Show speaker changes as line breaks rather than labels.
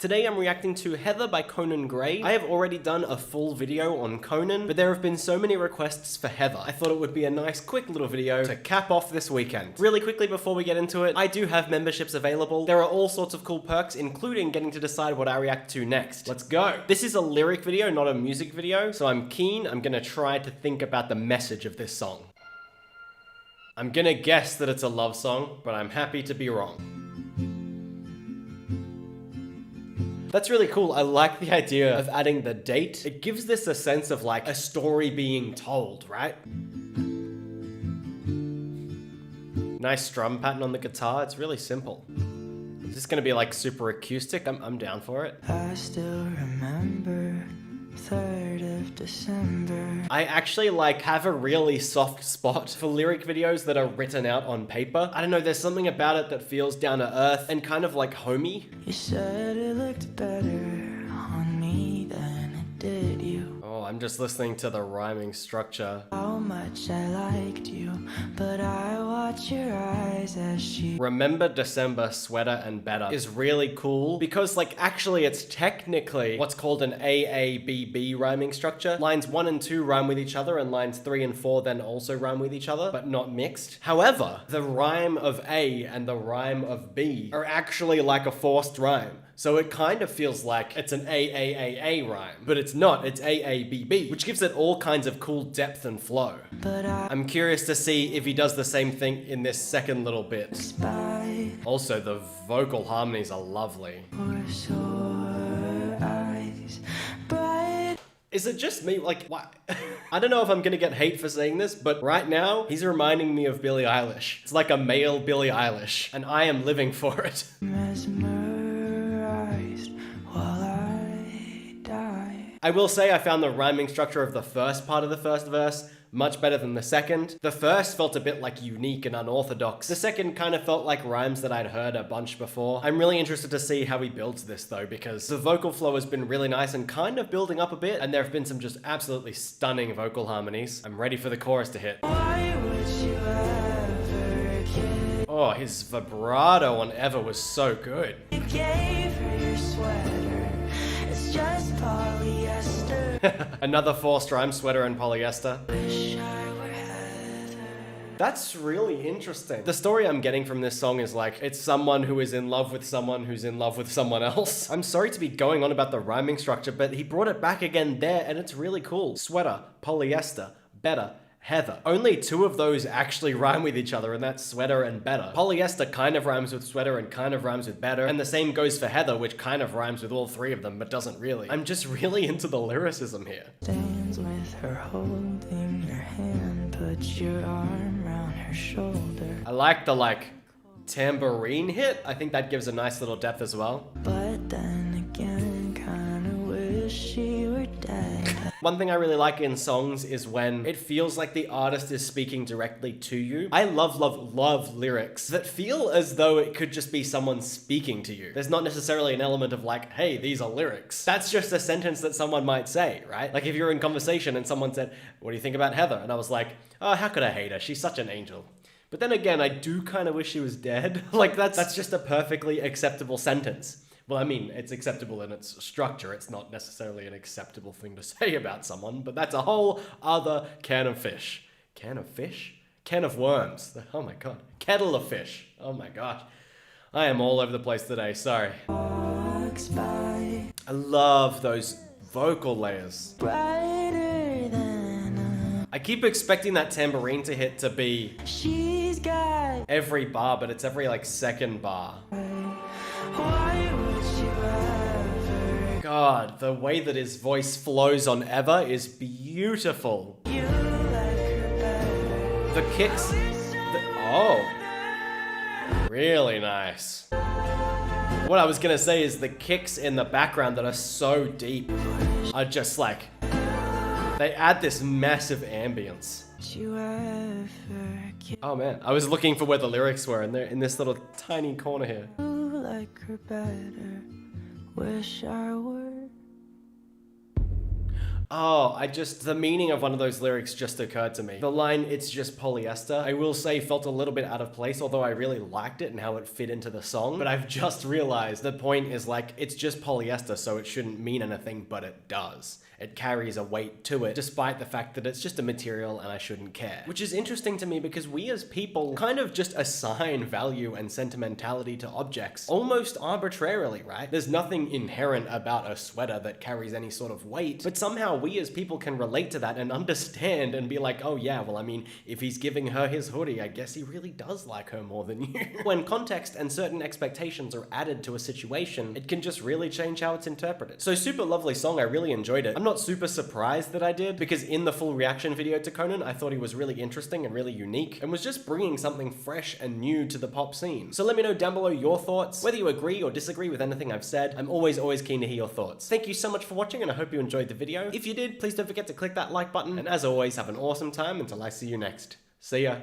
Today I'm reacting to Heather by Conan Gray. I have already done a full video on Conan, but there have been so many requests for Heather. I thought it would be a nice quick little video to cap off this weekend. Really quickly before we get into it, I do have memberships available. There are all sorts of cool perks, including getting to decide what I react to next. Let's go. This is a lyric video, not a music video, so I'm keen. I'm gonna try to think about the message of this song. I'm gonna guess that it's a love song, but I'm happy to be wrong. That's really cool. I like the idea of adding the date. It gives this a sense of like a story being told, right? Nice strum pattern on the guitar. It's really simple. Is this gonna be like super acoustic? I'm down for it.
I still remember 3rd of December.
I actually have a really soft spot for lyric videos that are written out on paper. I don't know, there's something about it that feels down to earth and kind of like homey.
You said it looked better on me than it did you.
Oh, I'm just listening to the rhyming structure.
How much I liked you, but I watch your eyes as she...
Remember December, sweater, and better is really cool because like actually it's technically what's called an AABB rhyming structure. Lines 1 and 2 rhyme with each other and lines 3 and 4 then also rhyme with each other, but not mixed. However, the rhyme of A and the rhyme of B are actually like a forced rhyme. So it kind of feels like it's an AAAA rhyme, but it's not, it's AABB, which gives it all kinds of cool depth and flow.
But
I'm curious to see if he does the same thing in this second little bit.
spy
Also, the vocal harmonies are lovely.
or sore eyes bright.
Is it just me? Like, what? I don't know if I'm gonna get hate for saying this, but right now, he's reminding me of Billie Eilish. It's like a male Billie Eilish, and I am living for it.
Mesmerized while I die.
I will say I found the rhyming structure of the first part of the first verse much better than the second. The first felt a bit like unique and unorthodox. The second kind of felt like rhymes that I'd heard a bunch before. I'm really interested to see how he builds this though, because the vocal flow has been really nice and kind of building up a bit, and there have been some just absolutely stunning vocal harmonies. I'm ready for the chorus to hit.
Why would you ever kiss?
Oh, his vibrato on Ever was so good.
You gave her your sweater. It's just polyester.
Another forced rhyme, sweater and polyester.
Wish I were Heather.
That's really interesting. The story I'm getting from this song is like, it's someone who is in love with someone who's in love with someone else. I'm sorry to be going on about the rhyming structure, but he brought it back again there, and it's really cool. Sweater, polyester, better, Heather. Only 2 of those actually rhyme with each other, and that's sweater and better. Polyester kind of rhymes with sweater and kind of rhymes with better, and the same goes for Heather, which kind of rhymes with all 3 of them, but doesn't really. I'm just really into the lyricism here.
Stands with her holding your hand. Put your arm around her shoulder.
I like the tambourine hit. I think that gives a nice little depth as well.
But then again, kinda wish she were dead.
One thing I really like in songs is when it feels like the artist is speaking directly to you. I love lyrics that feel as though it could just be someone speaking to you. There's not necessarily an element of like, hey, these are lyrics. That's just a sentence that someone might say, right? Like if you're in conversation and someone said, what do you think about Heather? And I was like, oh, how could I hate her? She's such an angel. But then again, I do kind of wish she was dead. Like that's just a perfectly acceptable sentence. Well, I mean, it's acceptable in its structure. It's not necessarily an acceptable thing to say about someone, but that's a whole other can of fish. Can of fish? Can of worms. Oh my God. Kettle of fish. Oh my gosh. I am all over the place today, sorry.
Walks by
I love those vocal layers.
brighter than
I keep expecting that tambourine to hit to be
she's got.
every bar, but it's every like second bar.
Why would you ever?
God, the way that his voice flows on Ever is beautiful.
You like her better.
The kicks, oh, really nice. What I was gonna say is the kicks in the background that are so deep are just like, they add this massive ambience.
Would you ever kiss?
Oh man, I was looking for where the lyrics were, and they're in this little tiny corner here.
You like her better. Wish I were.
The meaning of one of those lyrics just occurred to me. The line, "it's just polyester," I will say felt a little bit out of place, although I really liked it and how it fit into the song. But I've just realized the point is like, it's just polyester, so it shouldn't mean anything, but it does. It carries a weight to it, despite the fact that it's just a material and I shouldn't care. Which is interesting to me because we as people kind of just assign value and sentimentality to objects almost arbitrarily, right? There's nothing inherent about a sweater that carries any sort of weight, but somehow we as people can relate to that and understand and be like, oh yeah, well, I mean, if he's giving her his hoodie, I guess he really does like her more than you. When context and certain expectations are added to a situation, it can just really change how it's interpreted. So super lovely song, I really enjoyed it. I'm not super surprised that I did, because in the full reaction video to Conan, I thought he was really interesting and really unique, and was just bringing something fresh and new to the pop scene. So let me know down below your thoughts, whether you agree or disagree with anything I've said. I'm always keen to hear your thoughts. Thank you so much for watching, and I hope you enjoyed the video. If you did, please don't forget to click that like button, and as always, have an awesome time until I see you next. See ya.